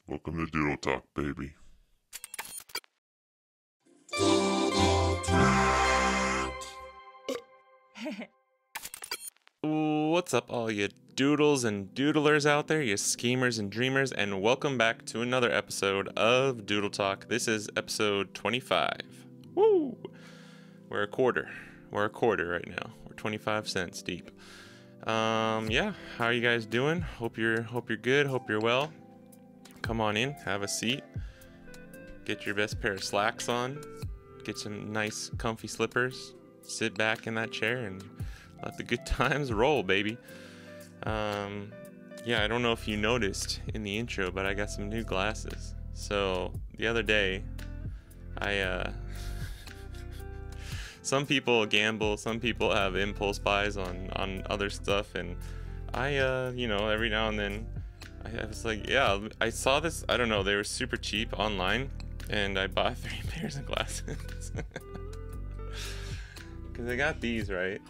Welcome to Doodle Talk, baby. What's up, all you doodles and doodlers out there, you schemers and dreamers, and welcome back to another episode of Doodle Talk. This is episode 25. Woo! We're a quarter right now. We're 25 cents deep. Yeah, how are you guys doing? Hope you're good. Hope you're well. Come on in, have a seat. Get your best pair of slacks on. Get some nice, comfy slippers. Sit back in that chair and let the good times roll, baby. Yeah, I don't know if you noticed in the intro, but I got some new glasses. So the other day, some people gamble, some people have impulse buys on other stuff, and I every now and then I was like, yeah, I saw this, I don't know, they were super cheap online, and I bought 3 pairs of glasses. Because I got these, right?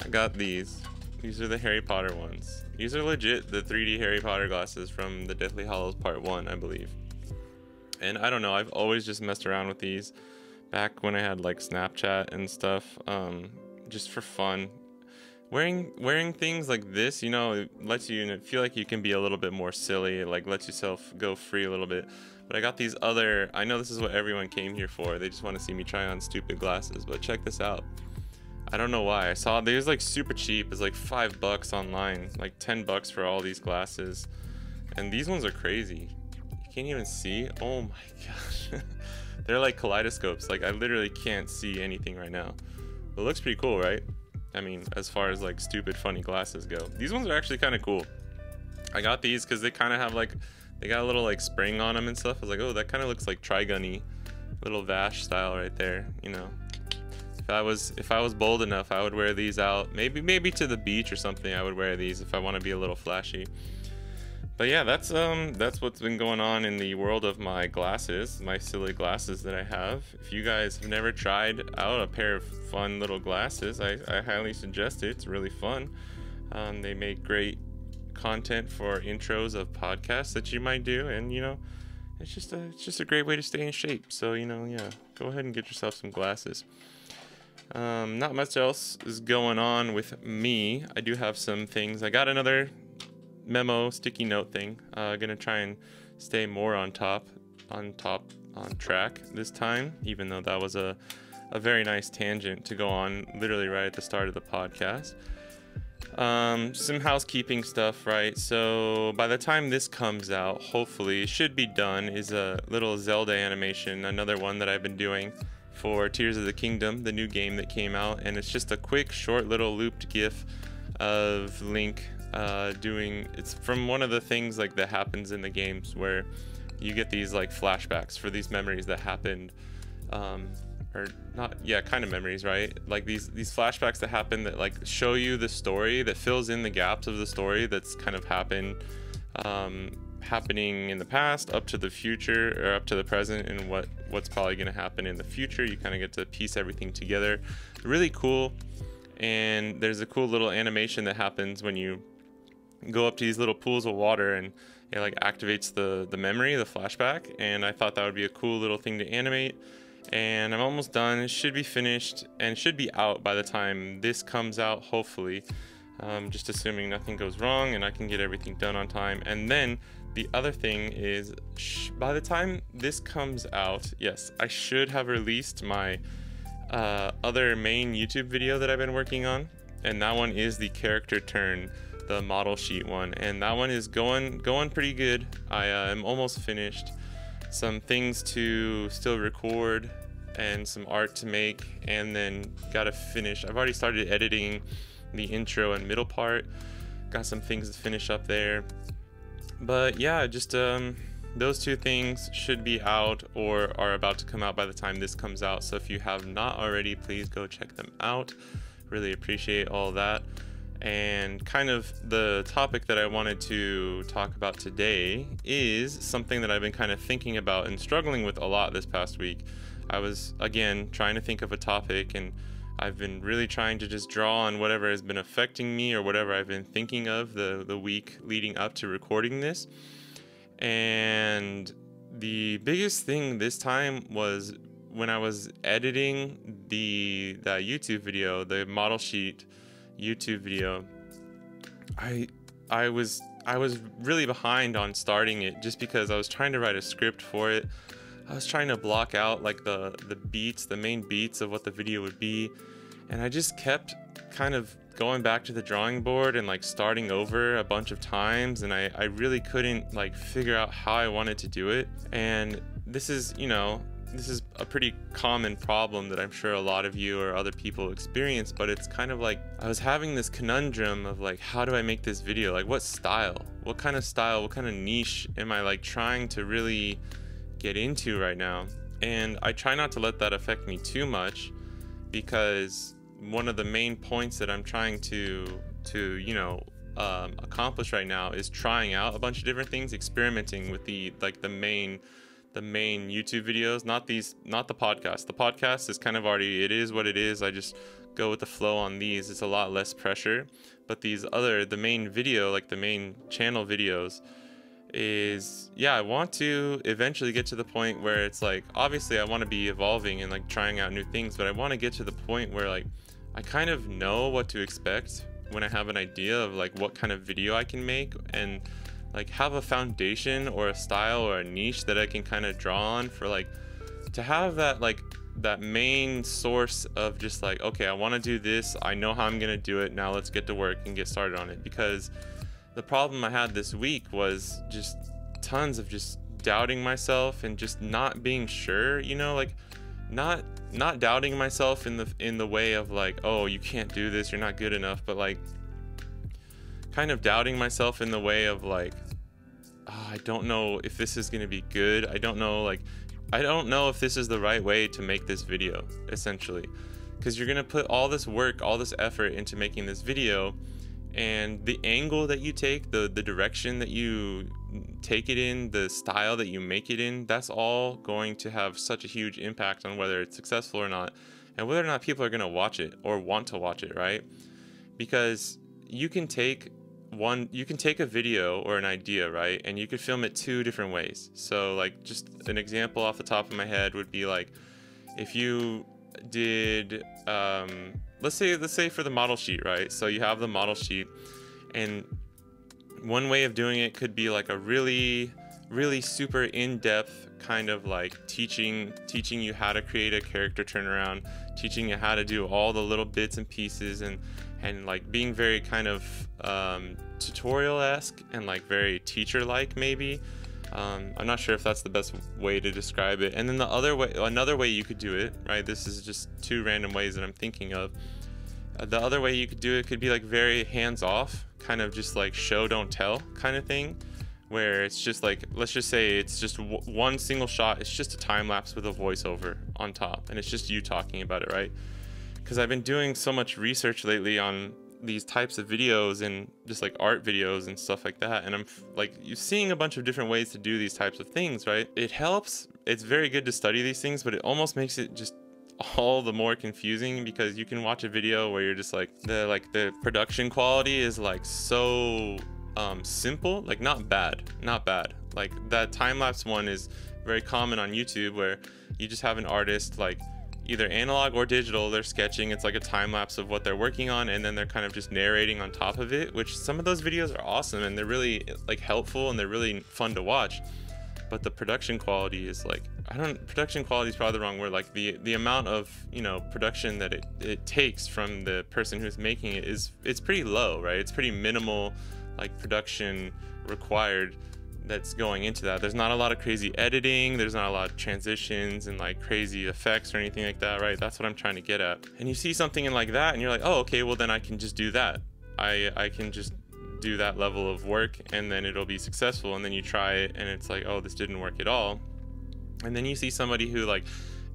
I got these. These are the Harry Potter ones. These are legit the 3D Harry Potter glasses from the Deathly Hallows Part 1, I believe. And I don't know, I've always just messed around with these back when I had like Snapchat and stuff, just for fun. Wearing things like this, it lets you feel like you can be a little bit more silly. It like lets yourself go free a little bit. But I got these other, I know this is what everyone came here for. They just want to see me try on stupid glasses, but check this out. I don't know why. I saw they was like super cheap. It's like $5 online, like $10 for all these glasses. And these ones are crazy. You can't even see. Oh my gosh. They're like kaleidoscopes. Like I literally can't see anything right now. But it looks pretty cool, right? I mean, as far as like stupid funny glasses go. These ones are actually kind of cool. I got these because they kind of have like, they got a little like spring on them and stuff. I was like, oh, that kind of looks like Trigun-y. Little Vash style right there, If I was bold enough, I would wear these out. Maybe to the beach or something. I would wear these if I want to be a little flashy. But yeah, that's what's been going on in the world of my glasses, my silly glasses that I have. If you guys have never tried out a pair of fun little glasses, I highly suggest it. It's really fun. They make great content for intros of podcasts that you might do, and it's just a great way to stay in shape. So yeah, go ahead and get yourself some glasses. Not much else is going on with me. I do have some things. I got another memo sticky note thing. Gonna try and stay more on track this time, even though that was a very nice tangent to go on literally right at the start of the podcast. Some housekeeping stuff, right? So by the time this comes out, hopefully it should be done, is a little Zelda animation, another one that I've been doing for Tears of the Kingdom, the new game that came out, and it's just a quick, short, little looped GIF of Link it's from one of the things like that happens in the games where you get these like flashbacks for these memories that happened, or not, yeah, kind of memories, right? Like these flashbacks that happen that like show you the story, that fills in the gaps of the story that's kind of happened, happening in the past up to the future, or up to the present, and what's probably going to happen in the future. You kind of get to piece everything together. Really cool. And there's a cool little animation that happens when you go up to these little pools of water, and it like activates the memory, the flashback. And I thought that would be a cool little thing to animate, and I'm almost done. It should be finished and should be out by the time this comes out, hopefully. Just assuming nothing goes wrong and I can get everything done on time. And then the other thing is, by the time this comes out, yes, I should have released my other main YouTube video that I've been working on, and that one is the character turn, the model sheet one, and that one is going pretty good. I am almost finished. Some things to still record and some art to make, and then gotta finish. I've already started editing the intro and middle part. Got some things to finish up there. But yeah, just those two things should be out or are about to come out by the time this comes out. So if you have not already, please go check them out. Really appreciate all that. And kind of the topic that I wanted to talk about today is something that I've been kind of thinking about and struggling with a lot this past week. I was, again, trying to think of a topic, and I've been really trying to just draw on whatever has been affecting me or whatever I've been thinking of the week leading up to recording this. And the biggest thing this time was when I was editing that YouTube video, the model sheet YouTube video. I was really behind on starting it just because I was trying to write a script for it. I was trying to block out like the beats, the main beats of what the video would be, and I just kept kind of going back to the drawing board and like starting over a bunch of times, and I really couldn't like figure out how I wanted to do it. And this is a pretty common problem that I'm sure a lot of you or other people experience, but it's kind of like I was having this conundrum of like, how do I make this video? Like, what kind of niche am I like trying to really get into right now? And I try not to let that affect me too much, because one of the main points that I'm trying to accomplish right now is trying out a bunch of different things, experimenting with the main YouTube videos, not the podcast. The podcast is kind of already, it is what it is. I just go with the flow on these. It's a lot less pressure. But the main video, like the main channel videos, is, yeah, I want to eventually get to the point where it's like, obviously I want to be evolving and like trying out new things, but I want to get to the point where like I kind of know what to expect when I have an idea of like what kind of video I can make, and like have a foundation or a style or a niche that I can kind of draw on, for like to have that main source of just like, okay, I want to do this, I know how I'm gonna do it, now let's get to work and get started on it. Because the problem I had this week was just tons of just doubting myself and just not being sure, like not doubting myself in the way of like, oh, you can't do this, you're not good enough, but like kind of doubting myself in the way of like, oh, I don't know if this is going to be good. I don't know if this is the right way to make this video, essentially. Because you're going to put all this work, all this effort into making this video, and the angle that you take, the direction that you take it in, the style that you make it in, that's all going to have such a huge impact on whether it's successful or not, and whether or not people are going to watch it or want to watch it, right? Because you can take a video or an idea, right, and you could film it two different ways. So like, just an example off the top of my head would be like, if you did let's say for the model sheet, right? So you have the model sheet, and one way of doing it could be like a really super in-depth kind of like teaching you how to create a character turnaround, teaching you how to do all the little bits and pieces, and like being very kind of tutorial-esque and like very teacher-like maybe. I'm not sure if that's the best way to describe it. And then another way you could do it, right? This is just two random ways that I'm thinking of. The other way you could do it could be like very hands-off, kind of just like show don't tell kind of thing, where it's just like, let's just say it's just one single shot. It's just a time lapse with a voiceover on top, and it's just you talking about it, right? Because I've been doing so much research lately on these types of videos and just like art videos and stuff like that, and I'm like, you're seeing a bunch of different ways to do these types of things, right? It helps. It's very good to study these things, but it almost makes it just all the more confusing, because you can watch a video where you're just like, the production quality is like so simple, like not bad. Like that time-lapse one is very common on YouTube, where you just have an artist, like either analog or digital, they're sketching. It's like a time lapse of what they're working on, and then they're kind of just narrating on top of it, which some of those videos are awesome and they're really like helpful and they're really fun to watch. But the production quality is like, production quality is probably the wrong word. Like the amount of, production that it takes from the person who's making it it's pretty low, right? It's pretty minimal, like production required that's going into that. There's not a lot of crazy editing, there's not a lot of transitions and like crazy effects or anything like that, right? That's what I'm trying to get at. And you see something in like that and you're like, oh, okay, well then I can just do that. I can just do that level of work and then it'll be successful. And then you try it and it's like, oh, this didn't work at all. And then you see somebody who like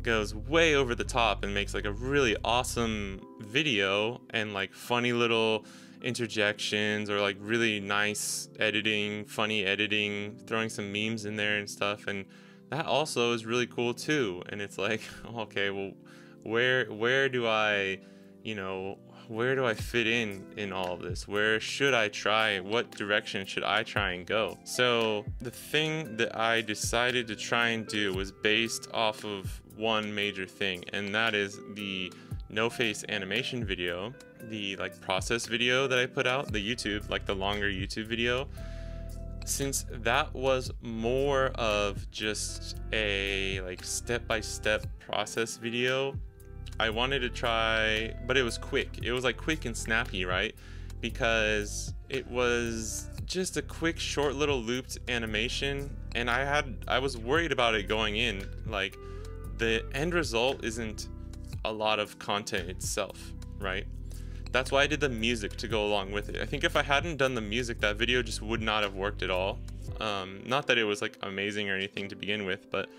goes way over the top and makes like a really awesome video and like funny little interjections or like really nice editing, funny editing, throwing some memes in there and stuff, and that also is really cool too. And it's like, okay, well, where do I, where do I fit in all of this? Where should I try? What direction should I try and go? So the thing that I decided to try and do was based off of one major thing, and that is the no face animation video, the like process video that I put out, the YouTube, like the longer YouTube video. Since that was more of just a like step-by-step process video, I wanted to try, but it was quick. It was like quick and snappy, right? Because it was just a quick, short little looped animation, and I was worried about it going in. Like, the end result isn't a lot of content itself, right? That's why I did the music to go along with it. I think if I hadn't done the music, that video just would not have worked at all. Not that it was like amazing or anything to begin with, but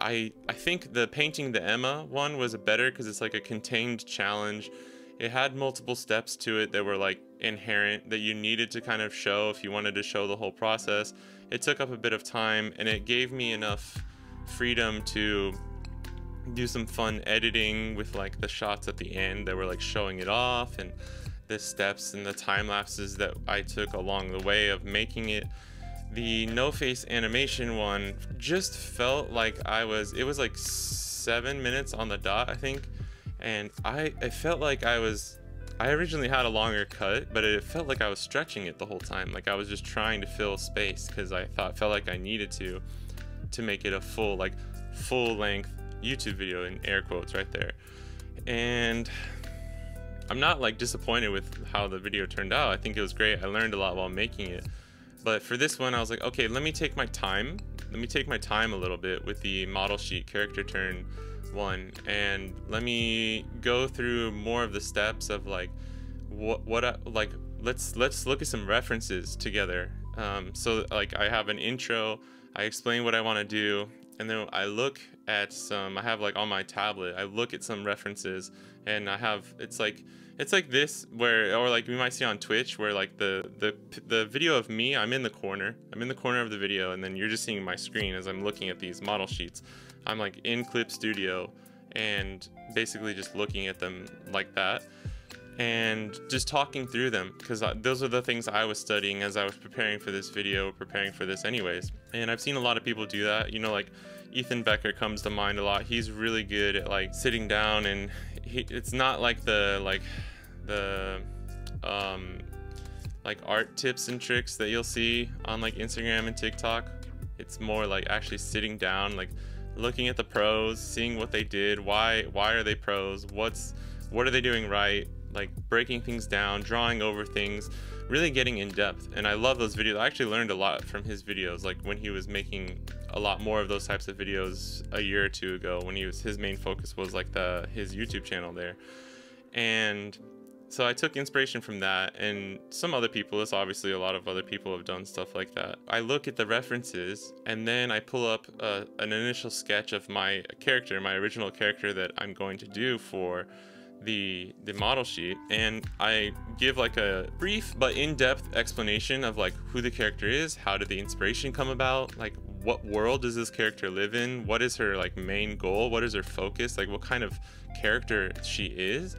I think the painting the Emma one was better because it's like a contained challenge. It had multiple steps to it that were like inherent that you needed to kind of show if you wanted to show the whole process. It took up a bit of time, and it gave me enough freedom to do some fun editing with like the shots at the end that were like showing it off, and the steps and the time lapses that I took along the way of making it. The no face animation one just felt like it was like 7 minutes on the dot, I think. And it felt like I originally had a longer cut, but it felt like I was stretching it the whole time. Like I was just trying to fill space because felt like I needed to make it a full length YouTube video, in air quotes right there. And I'm not like disappointed with how the video turned out. I think it was great. I learned a lot while making it. But for this one, I was like, okay, let me take my time a little bit with the model sheet character turn one, and let me go through more of the steps of like let's look at some references together. So like I have an intro, I explain what I want to do, and then I have like on my tablet, I look at some references, and it's like this, or like we might see on Twitch, where like the video of me, I'm in the corner of the video, and then you're just seeing my screen as I'm looking at these model sheets. I'm like in Clip Studio and basically just looking at them like that and just talking through them, because those are the things I was studying as I was preparing for this video, preparing for this anyways. And I've seen a lot of people do that, like Ethan Becker comes to mind a lot. He's really good at like sitting down, and it's not like the art tips and tricks that you'll see on like Instagram and TikTok. It's more like actually sitting down, like looking at the pros, seeing what they did, why are they pros, what are they doing right, like breaking things down, drawing over things, really getting in depth. And I love those videos. I actually learned a lot from his videos, like when he was making a lot more of those types of videos a year or two ago, when his main focus was like his YouTube channel there. And so I took inspiration from that, and some other people, obviously a lot of other people have done stuff like that. I look at the references, and then I pull up an initial sketch of my character, my original character that I'm going to do for the model sheet, and I give like a brief but in-depth explanation of like who the character is, how did the inspiration come about, like what world does this character live in, what is her like main goal, what is her focus, like what kind of character she is.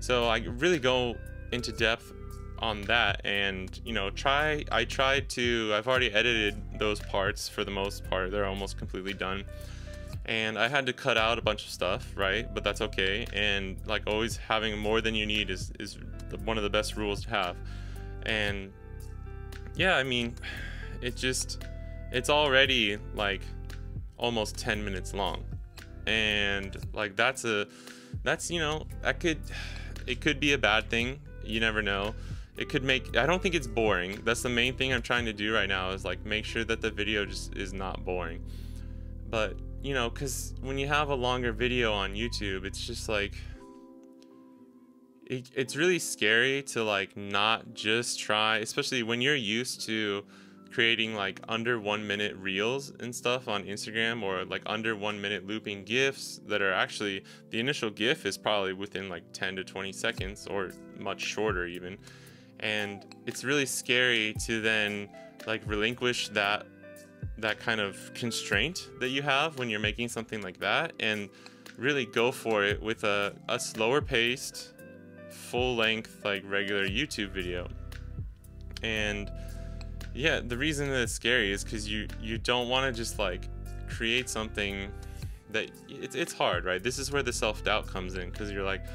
So I really go into depth on that, and I've already edited those parts for the most part. They're almost completely done, and I had to cut out a bunch of stuff, right? But that's okay. And like always, having more than you need is one of the best rules to have. And yeah, I mean, it's already like almost 10 minutes long, and like it could be a bad thing. You never know. I don't think it's boring. That's the main thing I'm trying to do right now, is like make sure that the video just is not boring. But because when you have a longer video on YouTube, it's just like it's really scary to like not just try, especially when you're used to creating like under 1 minute reels and stuff on Instagram, or like under 1 minute looping GIFs that are actually, the initial GIF is probably within like 10 to 20 seconds or much shorter even. And it's really scary to then like relinquish that kind of constraint that you have when you're making something like that, and really go for it with a slower paced full length, like regular YouTube video. And yeah, the reason that it's scary is because you don't want to just like create something that it's hard, right? This is where the self-doubt comes in, because you're like,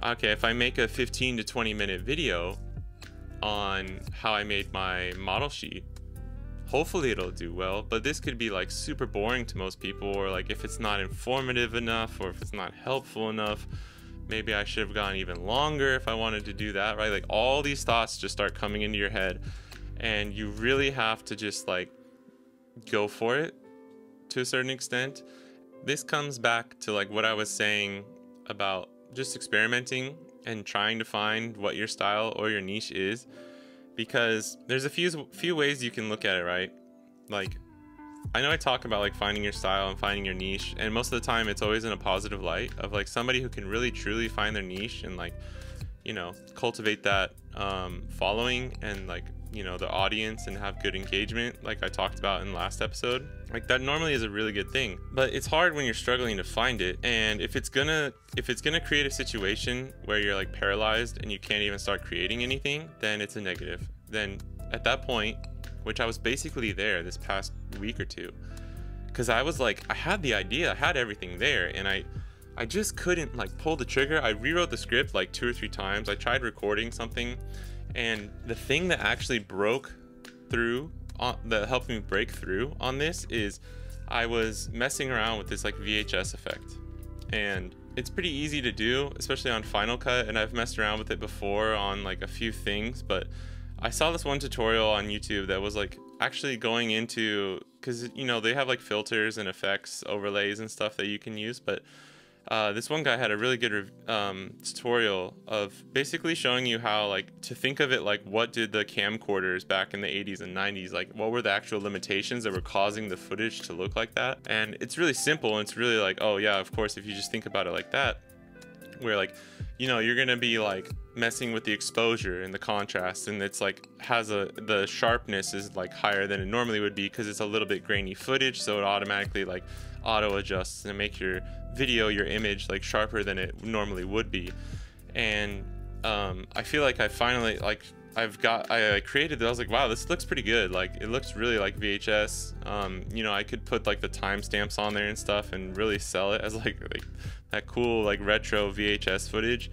okay, if I make a 15 to 20 minute video on how I made my model sheet, hopefully it'll do well, but this could be like super boring to most people, or like if it's not informative enough, or if it's not helpful enough, maybe I should have gone even longer if I wanted to do that, right? Like all these thoughts just start coming into your head, and you really have to just like go for it to a certain extent. This comes back to like what I was saying about just experimenting and trying to find what your style or your niche is, because there's a few ways you can look at it, right? Like, I know I talk about like finding your style and finding your niche, and most of the time it's always in a positive light of like somebody who can really truly find their niche and like, you know, cultivate that following and like, you know, the audience, and have good engagement like I talked about in the last episode. Like that normally is a really good thing, but it's hard when you're struggling to find it. And if it's gonna create a situation where you're like paralyzed and you can't even start creating anything, then it's a negative. Then at that point, which I was basically there this past week or two, because I was like, I had the idea, I had everything there, and I just couldn't like pull the trigger. I rewrote the script like 2 or 3 times. I tried recording something, and the thing that actually broke through, that helped me break through on this, is I was messing around with this like VHS effect, and it's pretty easy to do, especially on Final Cut, and I've messed around with it before on like a few things. But I saw this one tutorial on YouTube that was like actually going into, because you know they have like filters and effects, overlays and stuff that you can use, but this one guy had a really good tutorial of basically showing you how like to think of it like, what did the camcorders back in the 80s and 90s, like what were the actual limitations that were causing the footage to look like that. And it's really simple, and it's really like, oh yeah, of course, if you just think about it like that, where like, you know, you're gonna be like messing with the exposure and the contrast, and it's like the sharpness is like higher than it normally would be because it's a little bit grainy footage, so it automatically like auto adjusts and make your video, your image, like sharper than it normally would be. And I feel like I finally like I created it. I was like, wow, this looks pretty good. Like it looks really like VHS. You know, I could put like the timestamps on there and stuff and really sell it as like that cool like retro VHS footage.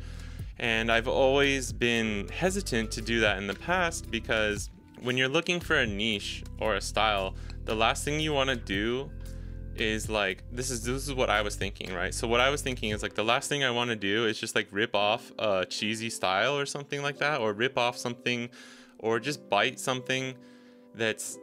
And I've always been hesitant to do that in the past, because when you're looking for a niche or a style, the last thing you want to do is like, this is what I was thinking, right? So what I was thinking is like, the last thing I want to do is just like rip off a cheesy style or something like that, or rip off something, or just bite something that's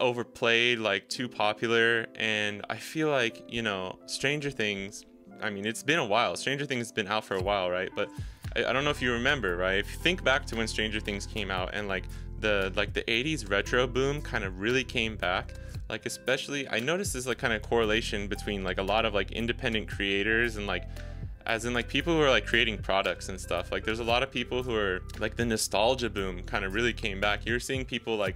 overplayed, like too popular. And I feel like, you know, Stranger Things, I mean, it's been a while. Stranger Things has been out for a while, right? But I don't know if you remember, right? If you think back to when Stranger Things came out, and like the 80s retro boom kind of really came back. Like especially, I noticed this like kind of correlation between like a lot of like independent creators and like, as in like people who are like creating products and stuff. Like there's a lot of people who are like, the nostalgia boom kind of really came back. You're seeing people like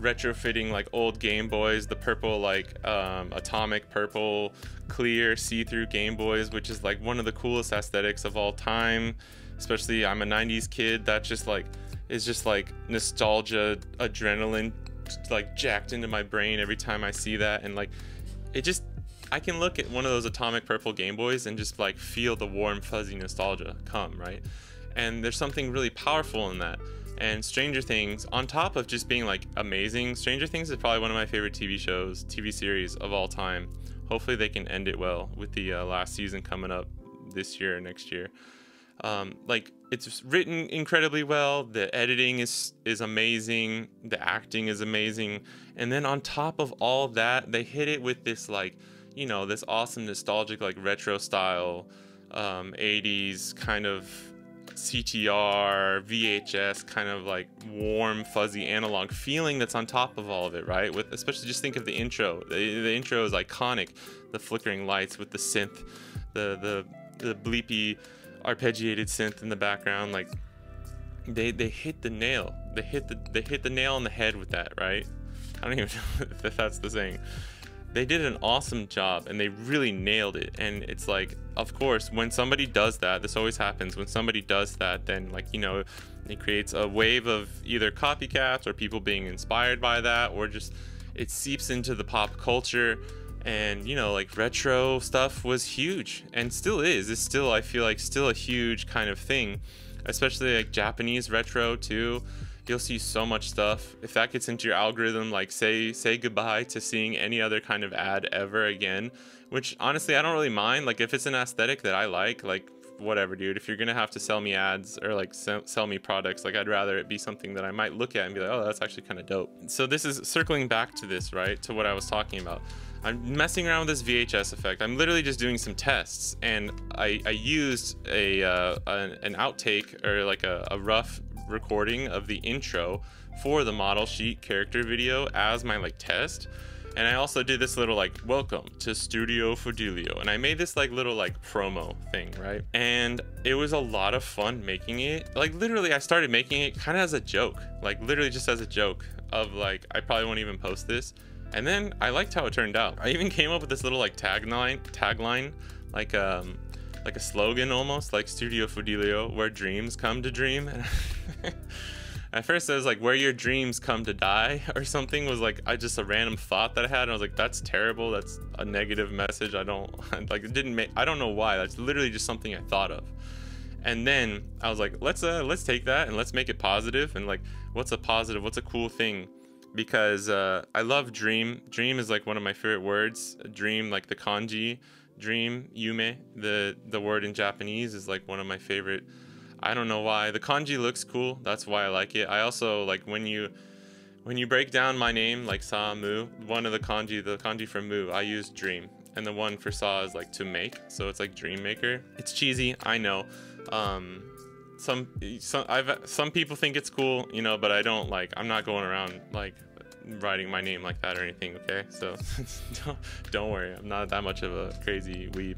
retrofitting like old Game Boys, the purple like atomic purple clear see-through Game Boys, which is like one of the coolest aesthetics of all time. Especially, I'm a 90s kid. That just like is just like nostalgia adrenaline like jacked into my brain every time I see that. And like it just, I can look at one of those atomic purple Game Boys and just like feel the warm fuzzy nostalgia come, right? And there's something really powerful in that. And Stranger Things, on top of just being like amazing, Stranger Things is probably one of my favorite TV series of all time. Hopefully they can end it well with the last season coming up this year or next year. Like it's written incredibly well, the editing is amazing, the acting is amazing, and then on top of all of that, they hit it with this like, you know, this awesome nostalgic like retro style 80s kind of CTR VHS kind of like warm fuzzy analog feeling that's on top of all of it, right? With especially, just think of the intro. The intro is iconic, the flickering lights with the synth, the bleepy arpeggiated synth in the background. Like they hit the nail. They hit the nail on the head with that, right? I don't even know if that's the saying. they did an awesome job and they really nailed it. And it's like, of course, when somebody does that, this always happens. When somebody does that, then like, you know, it creates a wave of either copycats or people being inspired by that, or just it seeps into the pop culture. And you know, like retro stuff was huge and still is. It's still, I feel like, still a huge kind of thing, especially like Japanese retro too. You'll see so much stuff. If that gets into your algorithm, like say goodbye to seeing any other kind of ad ever again, which honestly I don't really mind. Like if it's an aesthetic that I like whatever, dude. If you're gonna have to sell me ads or like sell me products, like I'd rather it be something that I might look at and be like, oh, that's actually kind of dope. So this is circling back to this, right, to what I was talking about. I'm messing around with this VHS effect. I'm literally just doing some tests, and I used an outtake, or like a rough recording of the intro for the model sheet character video as my like test. And I also did this little like welcome to Studio Fidelio, and I made this like little like promo thing, right? And it was a lot of fun making it. Like literally I started making it kind of as a joke, like literally just as a joke of like, I probably won't even post this. And then I liked how it turned out. I even came up with this little like tagline, like a slogan almost, like Studio Fidelio, where dreams come to dream. At first it was like where your dreams come to die or something, was like just a random thought that I had, and I was like, that's terrible, that's a negative message. I don't like, it didn't make, I don't know why, that's literally just something I thought of. And then I was like, let's take that and let's make it positive. And like, what's a positive, what's a cool thing? Because I love dream. Dream is like one of my favorite words. Dream, like the kanji dream, yume, the word in Japanese is like one of my favorite. I don't know why. The kanji looks cool. That's why I like it. I also like when you break down my name, like Sa Mu, one of the kanji for Mu, I use dream. And the one for Sa is like to make. So it's like dream maker. It's cheesy, I know. Some people think it's cool, you know, but I don't like, I'm not going around like writing my name like that or anything, okay? So don't worry, I'm not that much of a crazy weeb.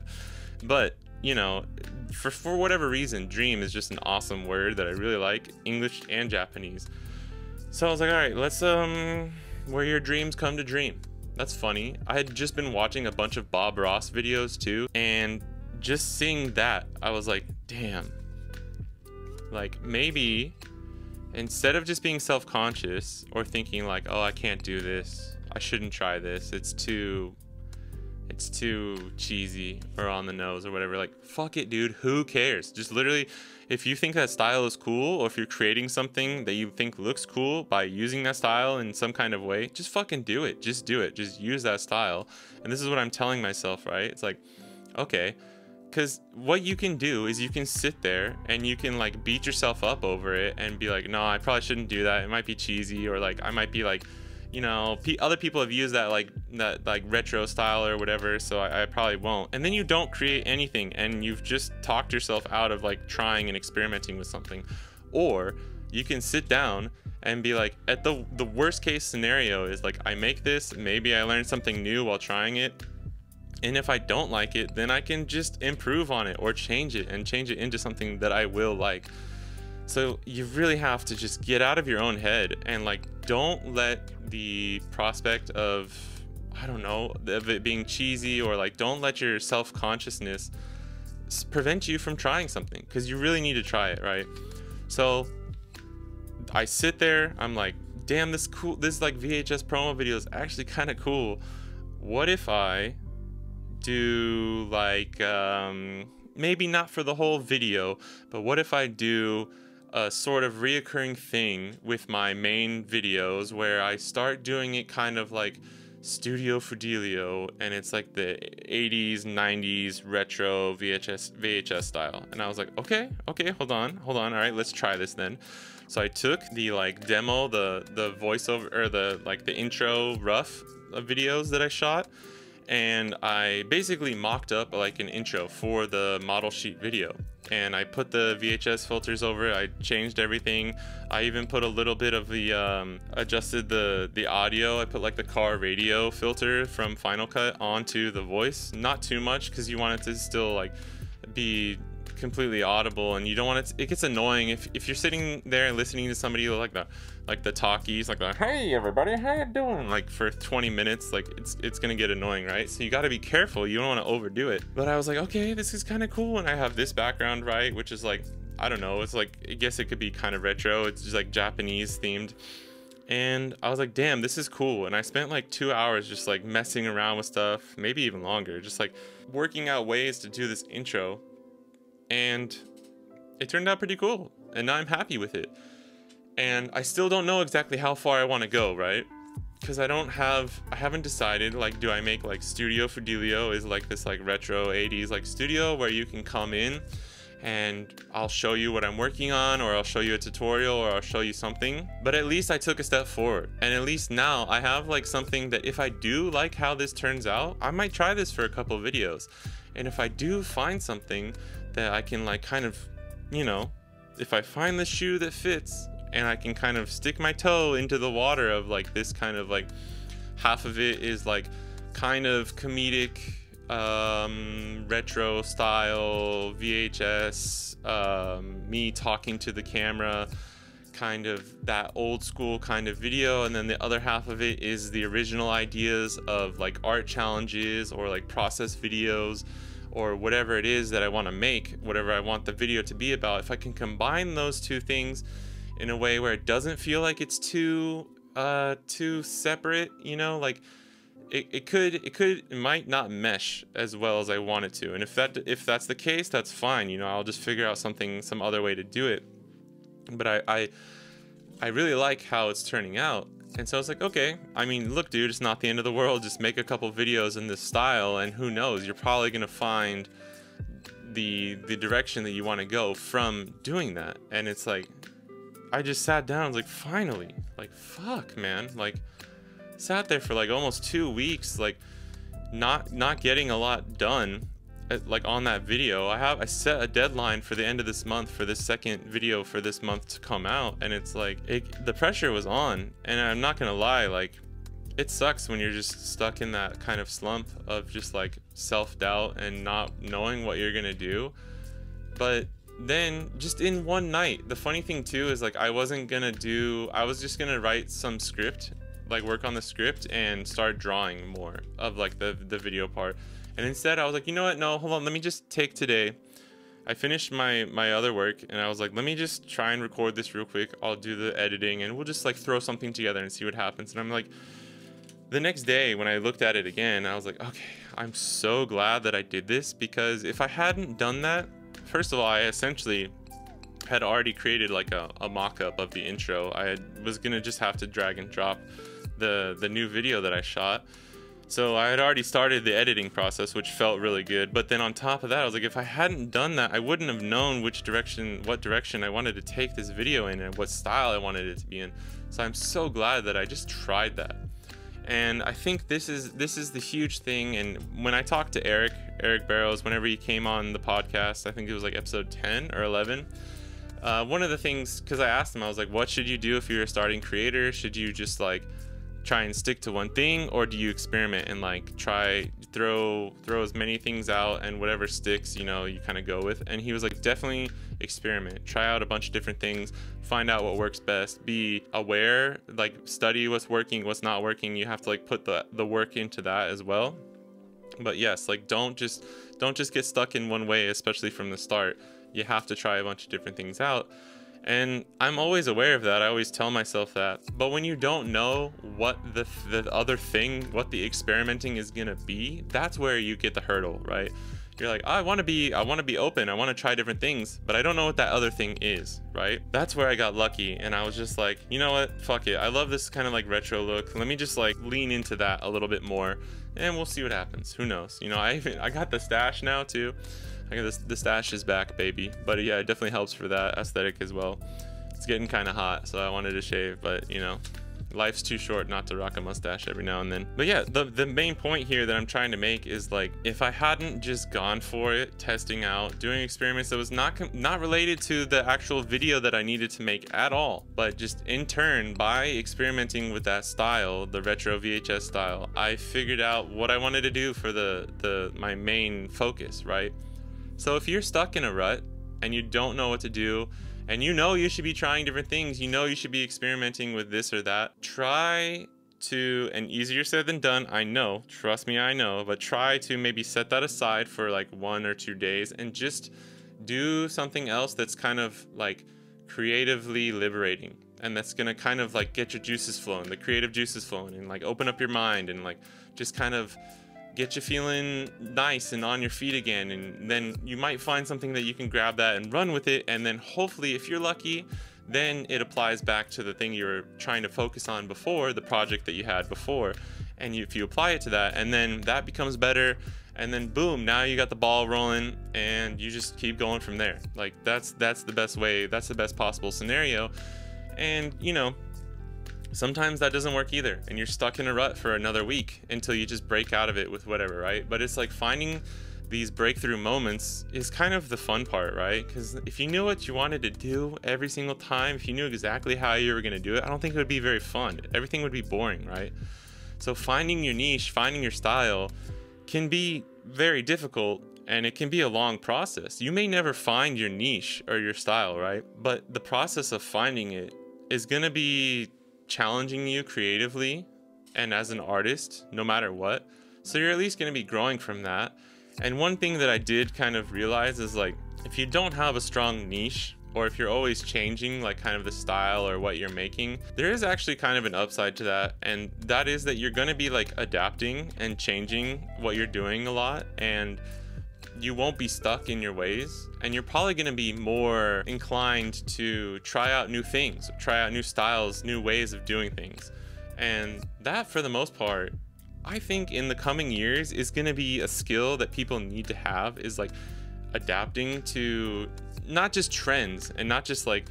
But you know, for whatever reason, dream is just an awesome word that I really like, English and Japanese. So I was like, all right, let's where your dreams come to dream. That's funny. I had just been watching a bunch of Bob Ross videos too, and just seeing that, I was like, damn, like maybe instead of just being self-conscious or thinking like, oh, I can't do this, I shouldn't try this, it's too cheesy or on the nose or whatever, like fuck it, dude, who cares? Just literally, if you think that style is cool, or if you're creating something that you think looks cool by using that style in some kind of way, just fucking do it. Just do it. Just use that style. And this is what I'm telling myself, right? It's like, okay, because what you can do is you can sit there and you can like beat yourself up over it and be like, no, I probably shouldn't do that, it might be cheesy, or like I might be like, you know, other people have used that like retro style or whatever, so I probably won't. And then you don't create anything, and you've just talked yourself out of like trying and experimenting with something. Or you can sit down and be like, at the worst case scenario is like, I make this, maybe I learned something new while trying it, and if I don't like it, then I can just improve on it or change it into something that I will like. So you really have to just get out of your own head and like, don't let the prospect of, I don't know, of it being cheesy, or like, don't let your self-consciousness prevent you from trying something, because you really need to try it, right? So I sit there, I'm like, damn, this like VHS promo video is actually kind of cool. What if I do like, maybe not for the whole video, but what if I do a sort of reoccurring thing with my main videos where I start doing it kind of like Studio Fidelio, and it's like the 80s 90s retro VHS style. And I was like, okay, hold on, all right, let's try this then. So I took the like demo, the voiceover, or the intro rough videos that I shot, and I basically mocked up like an intro for the model sheet video, and I put the VHS filters over it. I changed everything. I even put a little bit of the adjusted the audio. I put like the car radio filter from Final Cut onto the voice, not too much, because you want it to still like be completely audible, and you don't want it it gets annoying if you're sitting there and listening to somebody like the talkies, like the, hey everybody, how you doing, like for 20 minutes, like it's gonna get annoying, right? So you got to be careful, you don't want to overdo it. But I was like, okay, this is kind of cool, and I have this background, right, which is like, I don't know, it's like, I guess it could be kind of retro, it's just like Japanese themed. And I was like, damn, this is cool. And I spent like 2 hours just like messing around with stuff, maybe even longer, just like working out ways to do this intro. And it turned out pretty cool. And now I'm happy with it. And I still don't know exactly how far I want to go, right? Because I haven't decided, like, do I make like Studio Fidelio is like this like retro 80s like studio where you can come in and I'll show you what I'm working on, or I'll show you a tutorial, or I'll show you something. But at least I took a step forward, and at least now I have like something that if I do like how this turns out, I might try this for a couple of videos. And if I do find something that I can like kind of, you know, if I find the shoe that fits and I can kind of stick my toe into the water of like this kind of like, half of it is like kind of comedic, retro style VHS, me talking to the camera, kind of that old school kind of video, and then the other half of it is the original ideas of like art challenges or like process videos or whatever it is that I want to make, whatever I want the video to be about. If I can combine those two things in a way where it doesn't feel like it's too separate, you know, like it might not mesh as well as I want it to. And if that's the case, that's fine, you know, I'll just figure out some other way to do it. But I really like how it's turning out. And so I was like, okay, I mean, look, dude, it's not the end of the world. Just make a couple videos in this style, and who knows, you're probably gonna find the direction that you want to go from doing that. And it's like, I just sat down, I was like, finally, like, fuck, man, like, sat there for like almost 2 weeks, like not getting a lot done, like on that video. I set a deadline for the end of this month for this second video for this month to come out, and it's like the pressure was on. And I'm not gonna lie, like, it sucks when you're just stuck in that kind of slump of just like self-doubt and not knowing what you're gonna do. But then just in one night, the funny thing too is like I was just gonna write some script, like work on the script and start drawing more of like the video part. And instead I was like, you know what, no, hold on, let me just take today. I finished my other work, and I was like, let me just try and record this real quick. I'll do the editing and we'll just like throw something together and see what happens. And I'm like, the next day when I looked at it again, I was like, okay, I'm so glad that I did this, because if I hadn't done that, first of all, I essentially had already created like a mock-up of the intro. Was gonna just have to drag and drop the new video that I shot. So I had already started the editing process, which felt really good. But then on top of that, I was like, if I hadn't done that, I wouldn't have known what direction I wanted to take this video in and what style I wanted it to be in. So I'm so glad that I just tried that. And I think this is the huge thing. And when I talked to Eric Barrows, whenever he came on the podcast, I think it was like episode 10 or 11. One of the things, because I asked him, I was like, what should you do if you're a starting creator? Should you just like try and stick to one thing, or do you experiment and like throw as many things out, and whatever sticks, you know, you kind of go with? And he was like, definitely experiment, try out a bunch of different things, find out what works best, be aware, like study what's working, what's not working. You have to like put the work into that as well. But yes, like don't just get stuck in one way, especially from the start. You have to try a bunch of different things out. And I'm always aware of that. I always tell myself that. But when you don't know what the other thing, what the experimenting is gonna be, that's where you get the hurdle, right? You're like, oh, I want to be open. I want to try different things, but I don't know what that other thing is, right? That's where I got lucky, and I was just like, you know what? Fuck it. I love this kind of like retro look. Let me just like lean into that a little bit more, and we'll see what happens. Who knows? You know, I got the stash now too. I got the stash is back, baby. But yeah, it definitely helps for that aesthetic as well. It's getting kind of hot, so I wanted to shave, but you know, life's too short not to rock a mustache every now and then. But yeah, the main point here that I'm trying to make is like, if I hadn't just gone for it, testing out, doing experiments that was not related to the actual video that I needed to make at all, but just in turn, by experimenting with that style, the retro VHS style, I figured out what I wanted to do for my main focus, right? So if you're stuck in a rut and you don't know what to do, and you know you should be trying different things, you know you should be experimenting with this or that, try to, and easier said than done, I know, trust me, I know, but try to maybe set that aside for like 1 or 2 days and just do something else that's kind of like creatively liberating, and that's gonna kind of like get your juices flowing, the creative juices flowing, and like open up your mind and like just kind of get you feeling nice and on your feet again. And then you might find something that you can grab that and run with it, and then hopefully, if you're lucky, then it applies back to the thing you were trying to focus on before, the project that you had before, and if you apply it to that, and then that becomes better, and then boom, now you got the ball rolling, and you just keep going from there. Like that's the best way, that's the best possible scenario. And you know, sometimes that doesn't work either, and you're stuck in a rut for another week until you just break out of it with whatever, right? But it's like finding these breakthrough moments is kind of the fun part, right? Because if you knew what you wanted to do every single time, if you knew exactly how you were going to do it, I don't think it would be very fun. Everything would be boring, right? So finding your niche, finding your style can be very difficult, and it can be a long process. You may never find your niche or your style, right? But the process of finding it is going to be challenging you creatively and as an artist, no matter what. So you're at least going to be growing from that. And one thing that I did kind of realize is like, if you don't have a strong niche, or if you're always changing like kind of the style or what you're making, there is actually kind of an upside to that. And that is that you're going to be like adapting and changing what you're doing a lot, and you won't be stuck in your ways, and you're probably going to be more inclined to try out new things, try out new styles, new ways of doing things. And that, for the most part, I think in the coming years is going to be a skill that people need to have, is like adapting to not just trends and not just like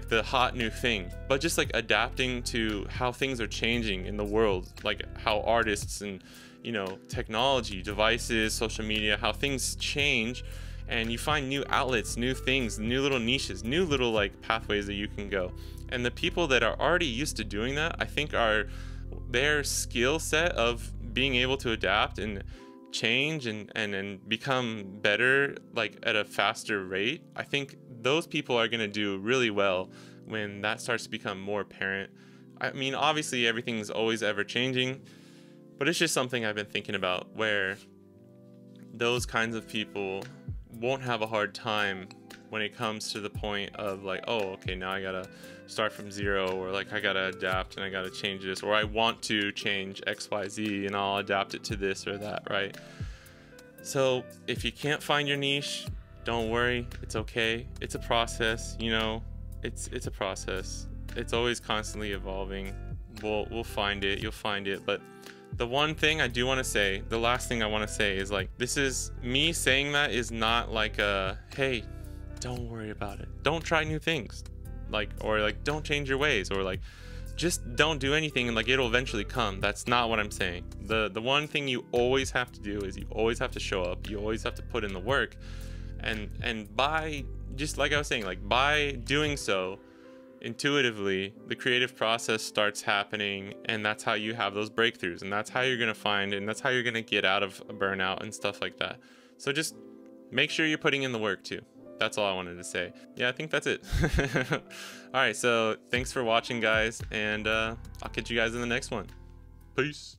the hot new thing, but just like adapting to how things are changing in the world, like how artists and, you know, technology, devices, social media, how things change, and you find new outlets, new things, new little niches, new little like pathways that you can go. And the people that are already used to doing that, I think their skill set of being able to adapt and change and become better like at a faster rate, I think those people are going to do really well when that starts to become more apparent. I mean, obviously everything's always ever changing, but it's just something I've been thinking about, where those kinds of people won't have a hard time when it comes to the point of like, oh, okay, now I gotta start from zero, or like I gotta adapt and I gotta change this, or I want to change XYZ and I'll adapt it to this or that, right? So if you can't find your niche, don't worry, it's okay. It's a process, you know, it's a process. It's always constantly evolving. We'll find it, you'll find it. But the one thing I do want to say, the last thing I want to say is like, this is me saying that is not like a, hey, don't worry about it, don't try new things, like, or like don't change your ways, or like just don't do anything and like it'll eventually come. That's not what I'm saying. The one thing you always have to do is you always have to show up, you always have to put in the work, and by, just like I was saying, like by doing so intuitively, the creative process starts happening, and that's how you have those breakthroughs, and that's how you're going to find, and that's how you're going to get out of a burnout and stuff like that. So just make sure you're putting in the work too. That's all I wanted to say. Yeah, I think that's it. All right, so thanks for watching, guys, and I'll catch you guys in the next one. Peace.